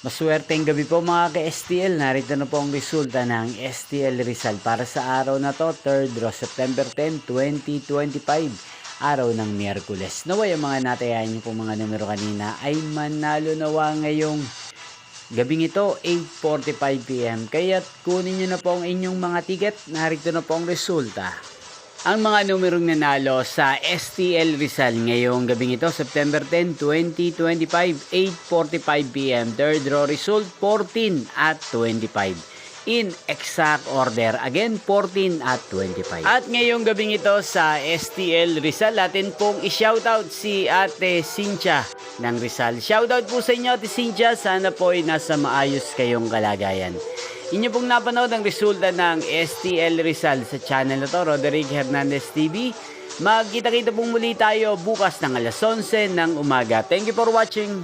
Maswerteng gabi po mga ka-STL. Narito na po ang resulta ng STL Rizal para sa araw na to, 3rd September 10, 2025, araw ng Miyerkules. Naway ang mga natayahan niyo po mga numero kanina ay manalo nawa ngayong gabing ito, 8:45 PM. Kaya't kunin niyo na po ang inyong mga ticket. Narito na po ang resulta. Ang mga numerong nanalo sa STL Rizal ngayong gabing ito, September 10, 2025, 8:45 PM. Third draw result, 14 at 25. In exact order, again, 14 at 25. At ngayong gabing ito sa STL Rizal, atin pong i-shoutout si Ate Cynthia ng Rizal. Shoutout po sa inyo, Ate Cynthia. Sana po ay nasa maayos kayong kalagayan. Inyo pong napanood ang resulta ng STL Rizal sa channel na to, Roderick Hernandez TV. Magkita-kita pong muli tayo bukas ng alas 11 ng umaga. Thank you for watching.